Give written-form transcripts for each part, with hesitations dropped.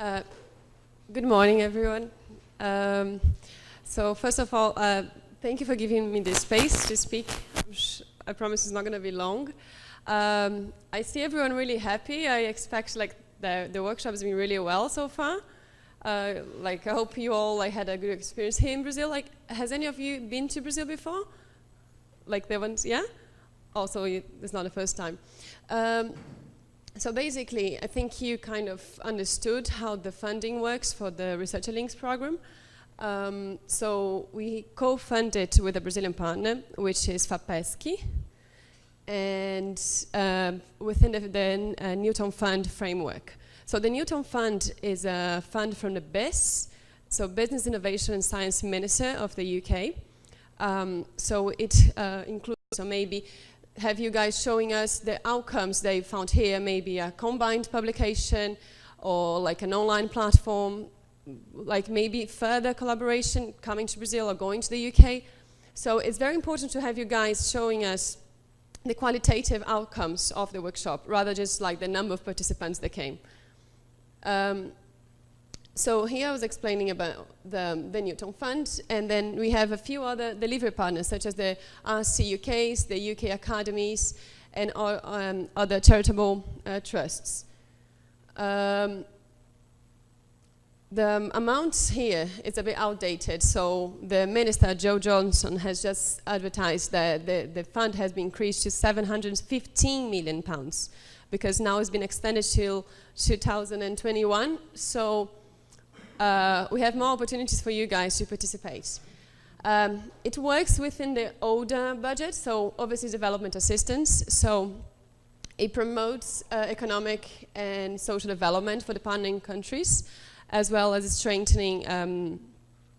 Uh, Good morning, everyone. So first of all, thank you for giving me this space to speak. I promise it's not going to be long. I see everyone really happy. I expect the workshop has been really well so far. I hope you all had a good experience here in Brazil. Has any of you been to Brazil before? Yeah? Also, it's not the first time. So basically, I think you kind of understood how the funding works for the Researcher Links program. So we co-funded with a Brazilian partner, which is FAPESC, and within the Newton Fund framework. So the Newton Fund is a fund from the BIS, so Business Innovation and Science Minister of the UK. So it includes, so maybe have you guys showing us the outcomes they found here, maybe a combined publication or an online platform, maybe further collaboration coming to Brazil or going to the UK. So it's very important to have you guys showing us the qualitative outcomes of the workshop, rather just the number of participants that came. So here I was explaining about the Newton Fund, and then we have a few other delivery partners, such as the RC UKs, the UK Academies, and other charitable trusts. The amounts here is a bit outdated, so the Minister, Joe Johnson, has just advertised that the fund has been increased to £715 million, because now it's been extended till 2021, so we have more opportunities for you guys to participate. It works within the older budget, so overseas development assistance. So it promotes economic and social development for the partnering countries, as well as strengthening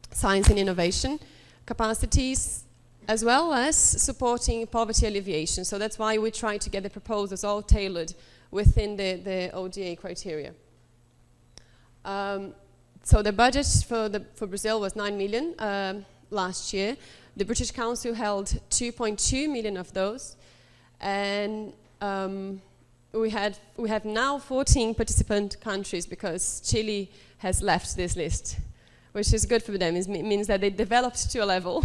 science and innovation capacities, as well as supporting poverty alleviation. So that's why we try to get the proposals all tailored within the ODA criteria. So the budget for Brazil was 9 million last year. The British Council held 2.2 million of those, and we have now 14 participant countries, because Chile has left this list, which is good for them. It means that they developed to a level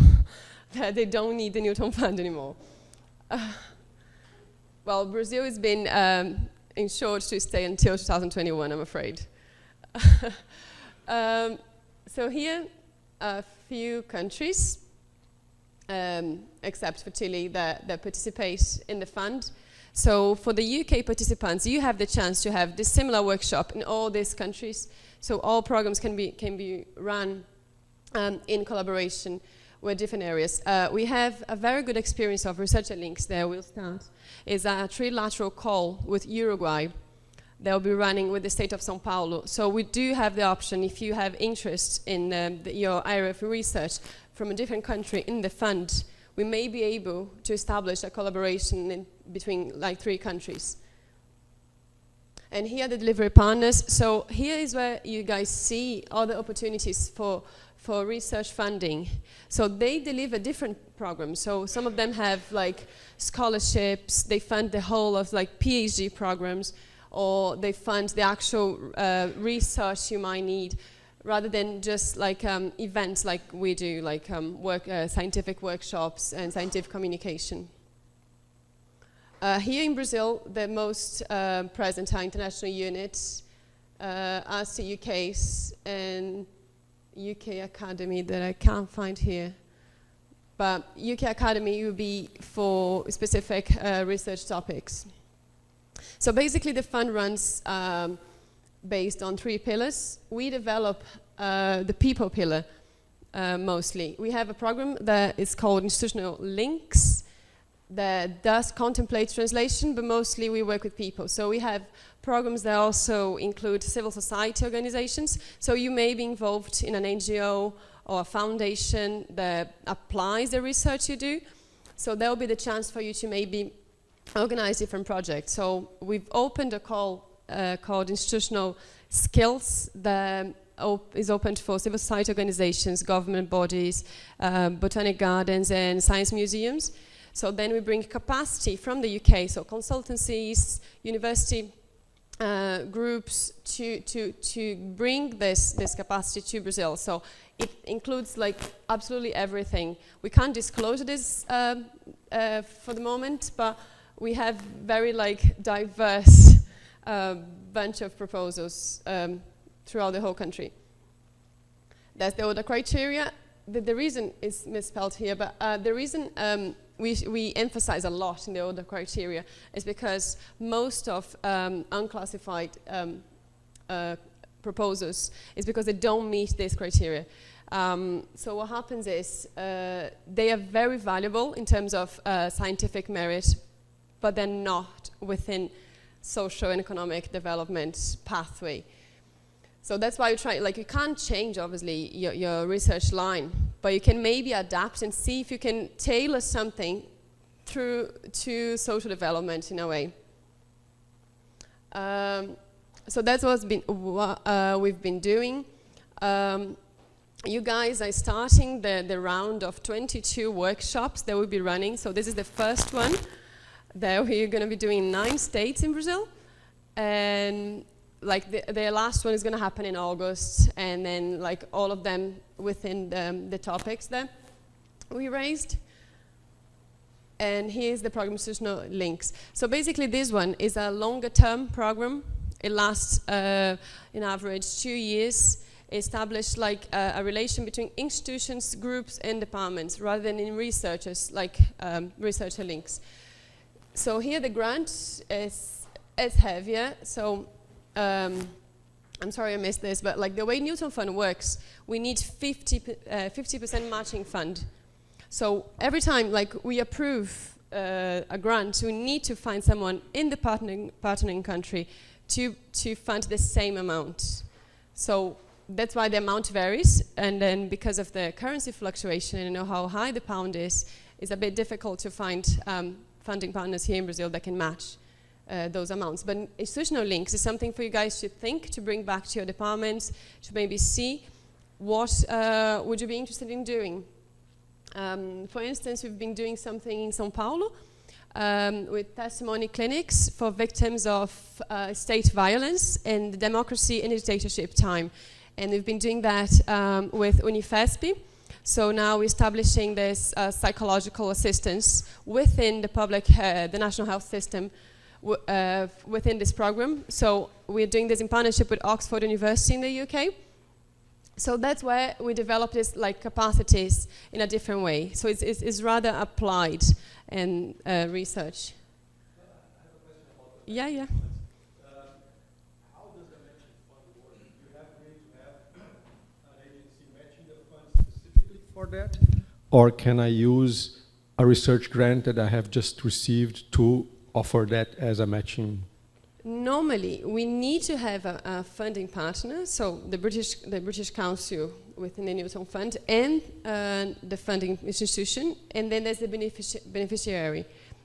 that they don't need the Newton Fund anymore. Well, Brazil has been insured to stay until 2021, I'm afraid. So here, a few countries, except for Chile, that participate in the fund. So for the UK participants, you have the chance to have this similar workshop in all these countries. So all programs can be run in collaboration with different areas. We have a very good experience of Researcher Links there. We'll start. It's a trilateral call with Uruguay. They'll be running with the state of São Paulo. So we do have the option, if you have interest in your area of research from a different country in the fund, we may be able to establish a collaboration between 3 countries. And here are the delivery partners. So here is where you guys see all the opportunities for research funding. So they deliver different programs. So some of them have scholarships, they fund the whole of PhD programs, or they fund the actual research you might need, rather than just events like we do, scientific workshops and scientific communication. Here in Brazil, the most present are international units, RC UKs, and UK Academy that I can't find here. But UK Academy will be for specific research topics. So basically the fund runs based on 3 pillars. We develop the people pillar mostly. We have a program that is called Institutional Links that does contemplate translation, but mostly we work with people. So we have programs that also include civil society organizations. So you may be involved in an NGO or a foundation that applies the research you do. So there will be the chance for you to maybe organize different projects. So we've opened a call called Institutional Skills that is opened for civil society organizations, government bodies, botanic gardens, and science museums. So then we bring capacity from the UK, so consultancies, university groups to bring this capacity to Brazil. So it includes like absolutely everything. We can't disclose this for the moment, but we have very like diverse bunch of proposals throughout the whole country. That's the other criteria. The reason is misspelled here, but the reason we emphasize a lot in the other criteria is because most of unclassified proposals is because they don't meet this criteria. So what happens is they are very valuable in terms of scientific merit, but they're not within social and economic development pathway. So that's why you try, like you can't change obviously your research line, but you can maybe adapt and see if you can tailor something through to social development in a way. So that's what we've been doing. You guys are starting the round of 22 workshops that we'll be running. So this is the first one that we're going to be doing in 9 states in Brazil. And like the last one is going to happen in August, and then like all of them within the topics that we raised. And here's the program institutional links. So basically this one is a longer term program. It lasts in average 2 years. Establish like a relation between institutions, groups and departments rather than in researchers, like researcher links. So here the grant is heavier. So I'm sorry I missed this, but like the way Newton Fund works, we need 50% matching fund. So every time like we approve a grant, we need to find someone in the partnering country to fund the same amount. So that's why the amount varies, and then because of the currency fluctuation and you know how high the pound is, it's a bit difficult to find funding partners here in Brazil that can match those amounts. But institutional links is something for you guys to think, to bring back to your departments, to maybe see what would you be interested in doing. For instance, we've been doing something in São Paulo with testimony clinics for victims of state violence and democracy in dictatorship time. And we've been doing that with UFSC. So now we're establishing this psychological assistance within the public, the national health system within this program. So we're doing this in partnership with Oxford University in the UK. So that's where we develop this like capacities in a different way. So it's rather applied and research. Yeah, yeah. How does the matching fund work? Do you have to have an agency matching the fund specifically for that? Or can I use a research grant that I have just received to offer that as a matching? Normally, we need to have a funding partner, so the British Council within the Newton Fund and the funding institution, and then there's the beneficiary.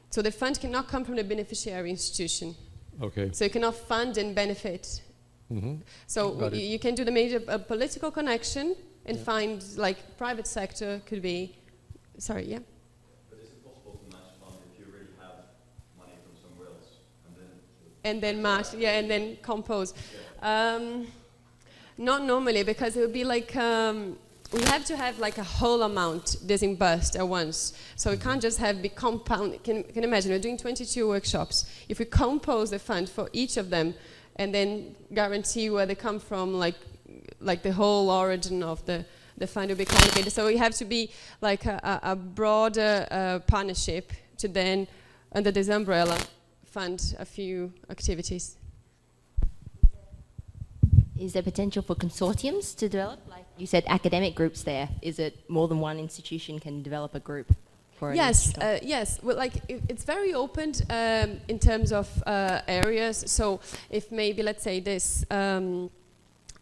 So the fund cannot come from the beneficiary institution. Okay. So you cannot fund and benefit. Mm-hmm. So you can do the major political connection and find like private sector could be, sorry, yeah? And then match, yeah, and then compose. Yeah. Not normally, because it would be like, we have to have like a whole amount disbursed at once. So we can't just have be compound, can imagine, we're doing 22 workshops. If we compose the fund for each of them, and then guarantee where they come from, like the whole origin of the fund will be complicated. So we have to be like a broader partnership to then, under this umbrella, fund a few activities. Is there potential for consortiums to develop? Like you said, academic groups there. Is it more than one institution can develop a group? For yes, yes. Well, like it's very open in terms of areas. So if maybe, let's say this,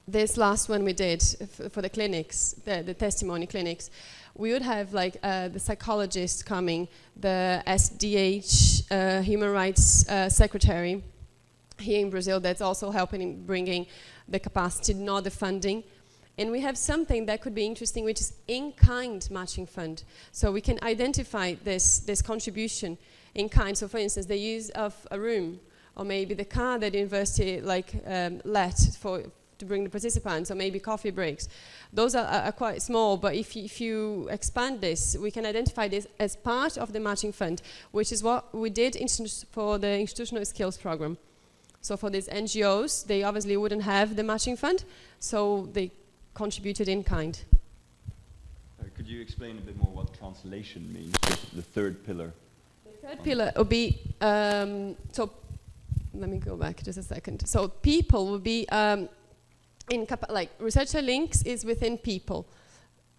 this last one we did for the clinics, the testimony clinics, we would have like the psychologist coming, the SDH, human rights secretary here in Brazil that's also helping in bringing the capacity, not the funding. And we have something that could be interesting, which is in-kind matching fund. So we can identify this contribution in kind. So for instance, the use of a room or maybe the car that the university let to bring the participants, or maybe coffee breaks. Those are quite small, but if you expand this, we can identify this as part of the matching fund, which is what we did for the institutional skills program. So for these NGOs, they obviously wouldn't have the matching fund, so they contributed in kind. Could you explain a bit more what translation means, the third pillar? The third pillar would be, so let me go back just a second. So people would be, like researcher links is within people.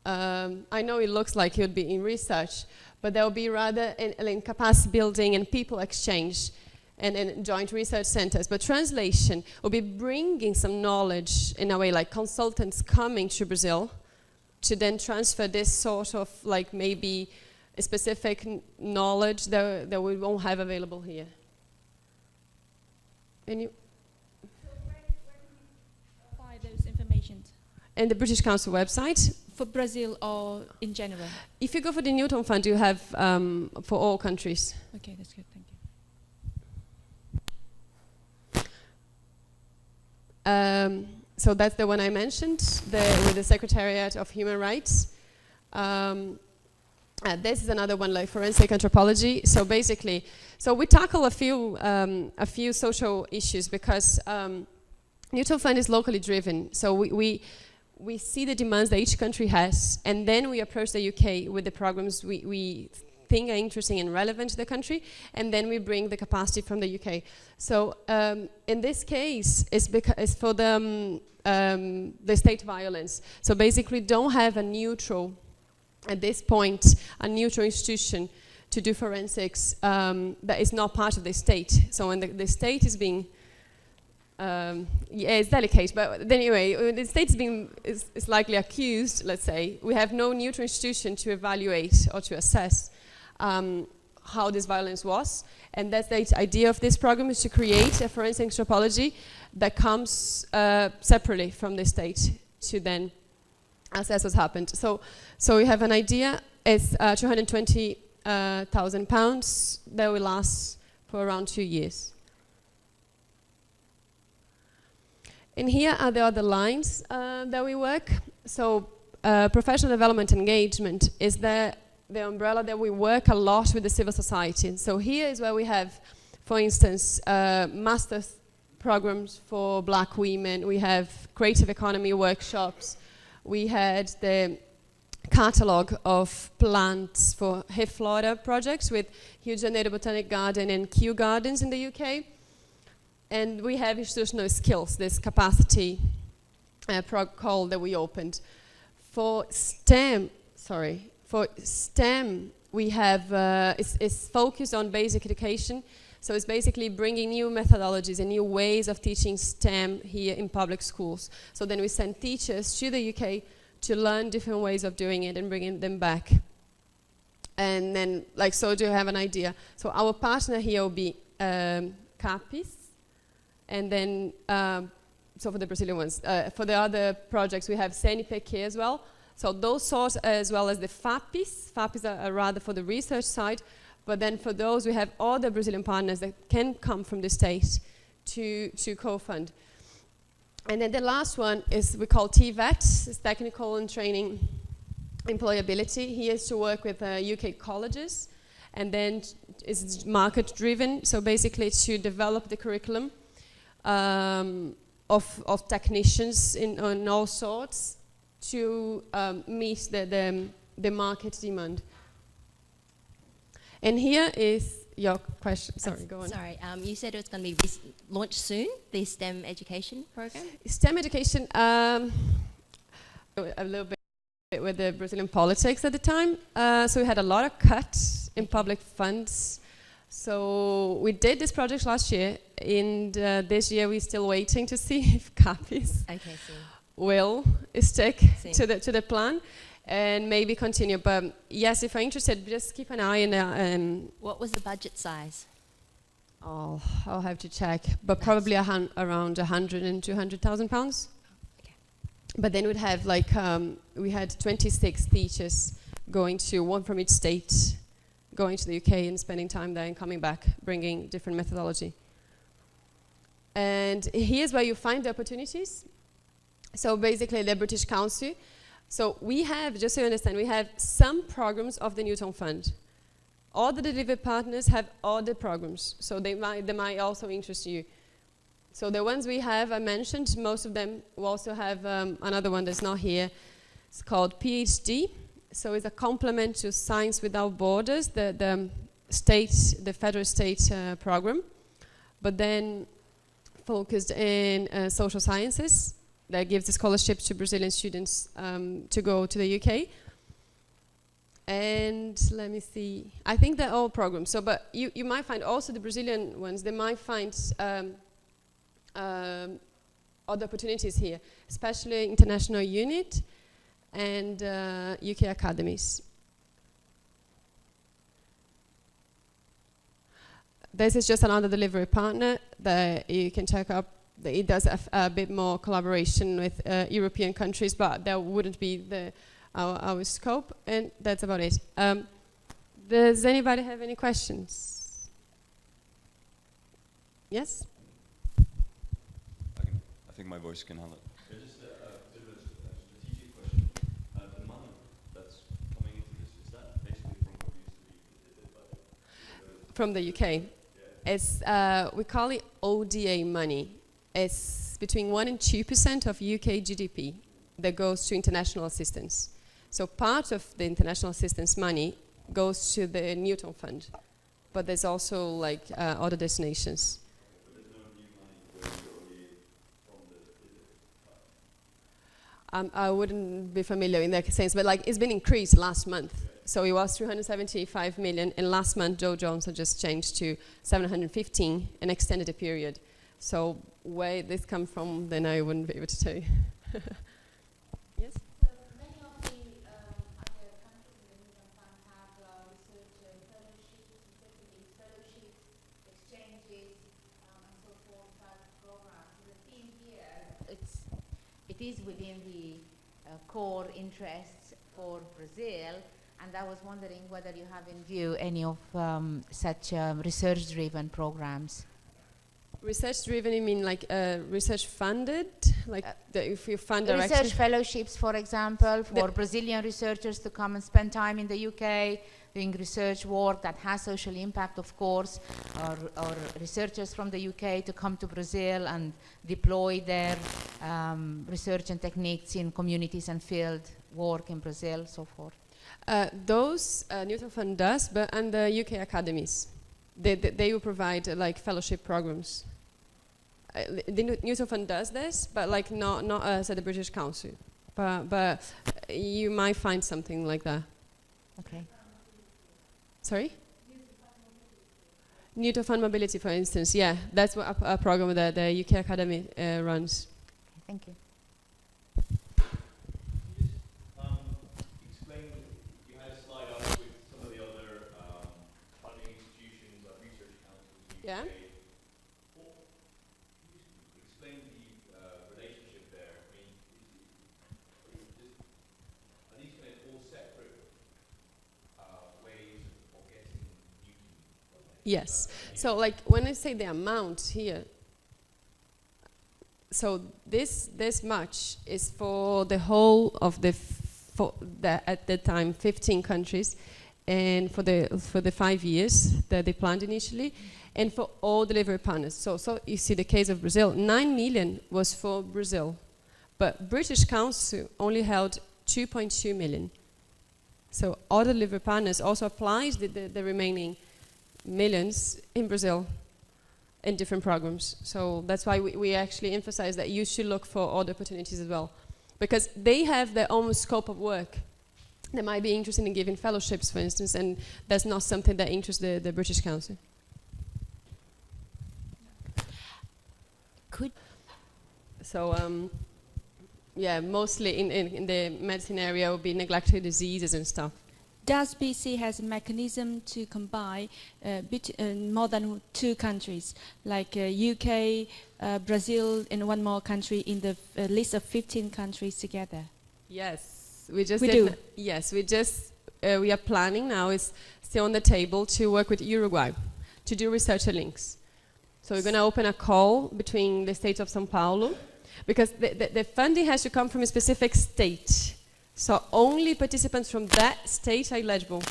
I know it looks like it would be in research, but there will be rather in capacity building and people exchange and joint research centers. But translation will be bringing some knowledge in a way, like consultants coming to Brazil to then transfer this sort of like maybe a specific knowledge that we won't have available here. And you? Those information And the British Council website. for Brazil or in general? If you go for the Newton Fund, you have for all countries. Okay, that's good. Thank you. So that's the one I mentioned, with the Secretariat of Human Rights. This is another one, like forensic anthropology. So basically, so we tackle a few social issues because Newton Fund is locally driven. So we see the demands that each country has, and then we approach the UK with the programs we think are interesting and relevant to the country, and then we bring the capacity from the UK. So in this case, it's for the state violence. So basically, don't have a neutral, at this point, a neutral institution to do forensics that is not part of the state. So when the state is being yeah, it's delicate, but anyway, when the state is likely accused, let's say, we have no neutral institution to evaluate or to assess how this violence was. And that's the idea of this program, is to create a forensic anthropology that comes separately from the state to then assess what's happened. So we have an idea, it's £220,000 that will last for around 2 years. And here are the other lines that we work. So professional development engagement is the umbrella that we work a lot with the civil society. So here is where we have, for instance, master's programs for Black women. We have creative economy workshops. We had the catalog of plants for Hif Flora projects with Rio de Janeiro Botanic Garden and Kew Gardens in the UK. And we have institutional skills, this capacity call that we opened. For STEM, we have, it's focused on basic education. So it's basically bringing new methodologies and new ways of teaching STEM here in public schools. So then we send teachers to the UK to learn different ways of doing it and bringing them back. And then, like, so do you have an idea? So our partner here will be CAPIS. And then, so for the Brazilian ones, for the other projects, we have CNPq as well. So those sorts, as well as the FAPIs. FAPIs are rather for the research side. But then for those, we have all the Brazilian partners that can come from the state to co-fund. And then the last one is we call TVET, it's Technical and Training Employability. He is to work with UK colleges. And then it's market-driven, so basically to develop the curriculum of technicians on all sorts to meet the market demand. And here is your question. Sorry, go on. Sorry, you said it's going to be launched soon, the STEM education program? STEM education, a little bit with the Brazilian politics at the time. So we had a lot of cuts in public funds. So we did this project last year, and this year we're still waiting to see if CAPIS will stick to the plan and maybe continue. But yes, if you're interested, just keep an eye on. What was the budget size? Oh, I'll have to check, but probably around 100 and 200,000 pounds. Okay. But then we'd have like we had 26 teachers going to one from each state, going to the UK and spending time there and coming back, bringing different methodology. And here's where you find the opportunities. So basically the British Council. So we have, just so you understand, we have some programs of the Newton Fund. All the delivery partners have other programs, so they might also interest you. So the ones we have, I mentioned, most of them will also have another one that's not here. It's called PhD. So it's a complement to Science Without Borders, the federal state program, but then focused in social sciences. That gives the scholarships to Brazilian students to go to the UK. And let me see, I think they're all programs. So, but you might find also the Brazilian ones, they might find other opportunities here, especially international unit and UK academies. This is just another delivery partner that you can check up. It does a bit more collaboration with European countries, but that wouldn't be our scope, and that's about it. Does anybody have any questions? Yes? I think my voice can handle it. There's just a bit of a strategic question. The money that's coming into this, is that basically from what used to be the budget? From the UK. Yeah. It's, we call it ODA money. It's between 1% and 2% of UK GDP that goes to international assistance. So part of the international assistance money goes to the Newton Fund, but there's also like other destinations. But there's no new money going from the I wouldn't be familiar in that sense, but like it's been increased last month. So it was 375 million, and last month Joe Johnson just changed to 715 and extended the period. So where this come from, then I wouldn't be able to tell you. Yes? So many of the other countries in the Newton Fund have research fellowships, exchanges, and so forth type programs. So the theme here, it is within the core interests for Brazil, and I was wondering whether you have in view any of such research-driven programs. Research-driven, you mean like research-funded? Like if you fund Research directly? fellowships, for example, for Brazilian researchers to come and spend time in the UK, doing research work that has social impact, of course, or researchers from the UK to come to Brazil and deploy their research and techniques in communities and field work in Brazil, so forth. Those Newton Fund does, but and the UK academies. They will provide like fellowship programs. The Newton Fund does this, but like not us at the British Council. But you might find something like that. Okay. Sorry? Newton Fund Mobility, for instance. Yeah, that's what a program that the UK Academy runs. Thank you. Yeah. Explain the relationship there. I mean, are these kind of all separate ways of getting Newton? Yes. So, like when I say the amount here, so this much is for the whole of at the time 15 countries, and for the 5 years that they planned initially. And for all delivery partners. So you see the case of Brazil, 9 million was for Brazil, but British Council only held 2.2 million. So all delivery partners also applied the remaining millions in Brazil in different programs. So that's why we actually emphasize that you should look for other opportunities as well, because they have their own scope of work. They might be interested in giving fellowships, for instance, and that's not something that interests the British Council. So, yeah, mostly in the medicine area would be neglected diseases and stuff. Does BC has a mechanism to combine more than 2 countries, like UK, Brazil, and one more country in the list of 15 countries together? Yes, we just do. Yes, we are planning now. It's still on the table to work with Uruguay to do researcher links. So we're going to open a call between the state of São Paulo, because the funding has to come from a specific state. So only participants from that state are eligible.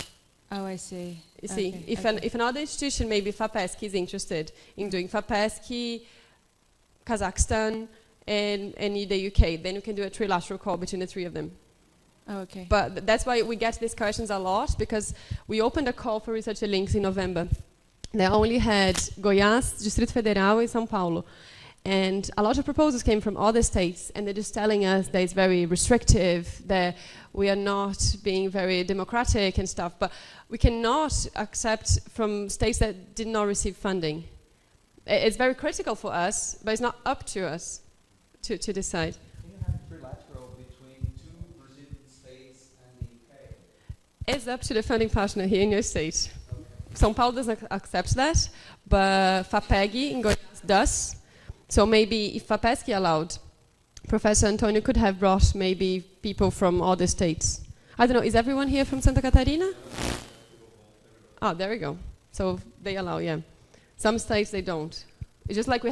Oh, I see. You see, Okay, if another institution, maybe FAPESC, is interested in doing FAPESC, Kazakhstan, and the UK, then you can do a trilateral call between the three of them. Okay. But that's why we get these questions a lot, because we opened a call for researcher links in November. They only had Goiás, Distrito Federal, and São Paulo. And a lot of proposals came from other states, and they're just telling us that it's very restrictive, that we are not being very democratic and stuff. But we cannot accept from states that did not receive funding. It's very critical for us, but it's not up to us to decide. Can you have trilateral between two Brazilian states and the UK? It's up to the funding partner here in your state. São Paulo doesn't accept that, but FAPEG in Goiás does. So maybe if FAPESC allowed, Professor Antonio could have brought maybe people from other states. I don't know, is everyone here from Santa Catarina? Oh, there we go. So they allow, yeah. Some states they don't. It's just like we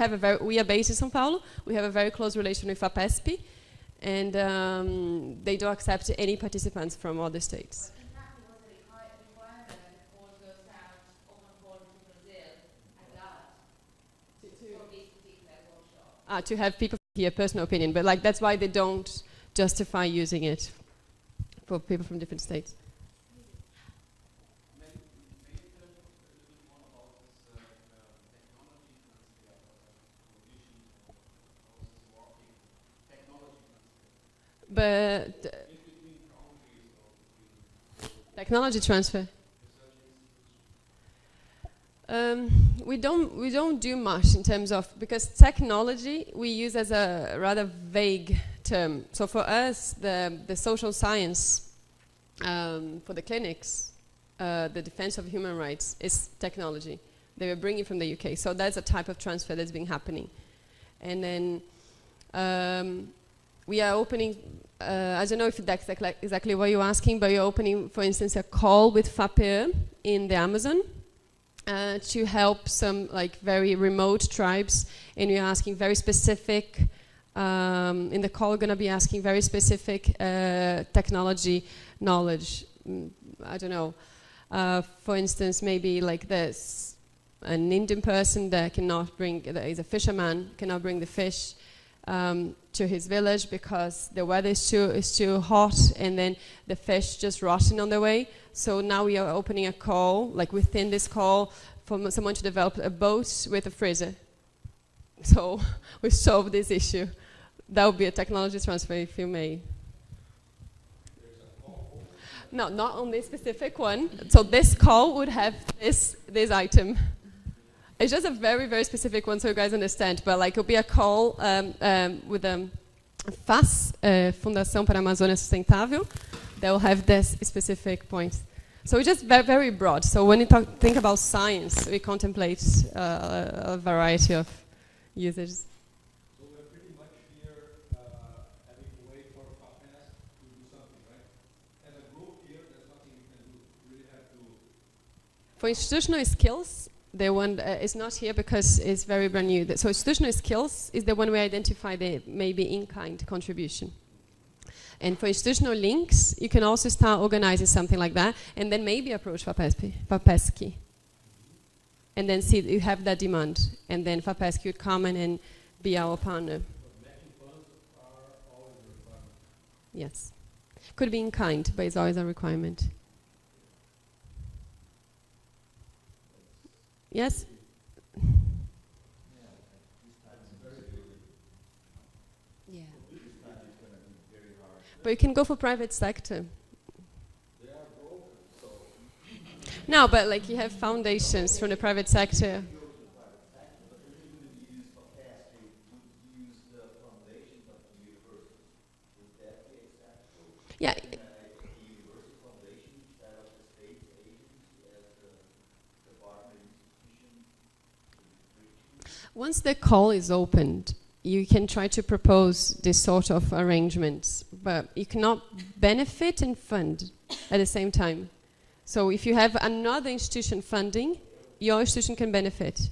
are based in São Paulo, we have a very close relation with FAPESP, and they don't accept any participants from other states. To have people here, personal opinion, but like that's why they don't justify using it for people from different states. But technology transfer. We don't do much in terms of, because technology we use as a rather vague term. So for us, the social science for the clinics, the defense of human rights is technology. They were bringing from the UK, so that's a type of transfer that's been happening. And then we are opening. I don't know if that's exactly what you're asking, but you're opening, for instance, a call with FAPE in the Amazon. To help some like very remote tribes, and we're asking very specific, in the call we're going to be asking very specific technology knowledge. I don't know, for instance, maybe like this, an Indian person that is a fisherman, cannot bring the fish to his village because the weather is too hot, and then the fish just rotting on the way. So now we are opening a call, like within this call, for someone to develop a boat with a freezer. So we solve this issue. That would be a technology transfer, if you may. No, not on this specific one. So this call would have this item. It's just a very, very specific one, so you guys understand. But like, it'll be a call with a FAS, Fundação para a Amazônia Sustentável. They will have this specific points. So it's just very broad. So when you think about science, we contemplate a variety of usages. So we're pretty much here having to wait for FAPESC to do something, right? As a group here, there's nothing we can do. We really have to... For institutional skills, the one is not here because it's very brand new. So institutional skills is the one we identify the maybe in-kind contribution. And for institutional links, you can also start organizing something like that, and then maybe approach FAPESC. And then see you have that demand, and then FAPESC would come in and be our partner. Matching funds are always a requirement. Yes. Could be in kind, but it's always a requirement. Yes? Yeah. But you can go for private sector. No, but like you have foundations from the private sector. Yeah. Once the call is opened, you can try to propose this sort of arrangements, but you cannot benefit and fund at the same time. So if you have another institution funding, your institution can benefit.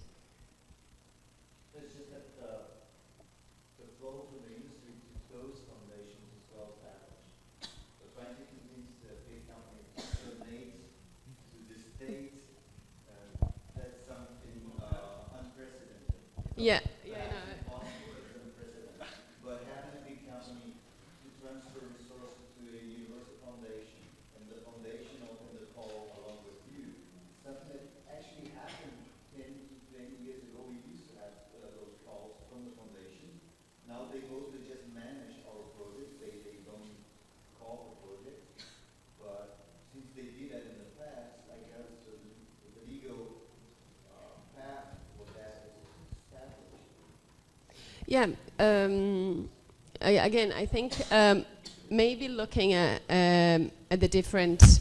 flow from the industry to those foundations is well established. But trying to convince the big companies to donate to the states, that's something unprecedented. Yeah. Perhaps impossible, it's unprecedented. But having a big company to transfer resources to a universal foundation, and the foundation opened the call along with you, something that actually happened 10 to 20 years ago. We used to have those calls from the foundation. Now they mostly just manage our projects. They don't call for projects. But since they did that in the past, I guess the legal path for that is established. Yeah. Again, I think maybe looking at the different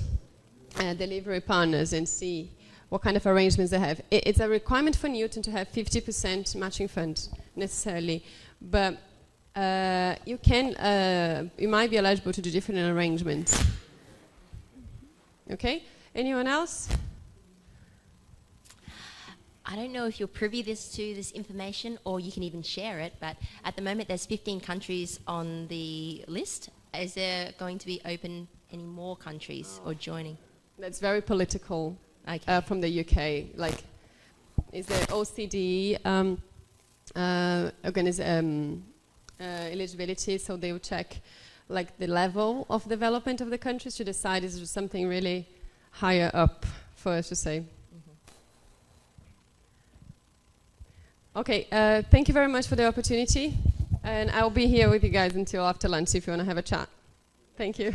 delivery partners and see what kind of arrangements they have. It's a requirement for Newton to have 50% matching funds necessarily, but you might be eligible to do different arrangements. Okay. Anyone else? I don't know if you're privy to this information or you can even share it, but at the moment there's 15 countries on the list. Is there going to be open any more countries or joining? That's very political. Okay. From the UK, like, is the OCDE eligibility? So they will check, like, the level of development of the countries to decide is there something really higher up for us to say. Okay, thank you very much for the opportunity, and I'll be here with you guys until after lunch if you want to have a chat. Thank you.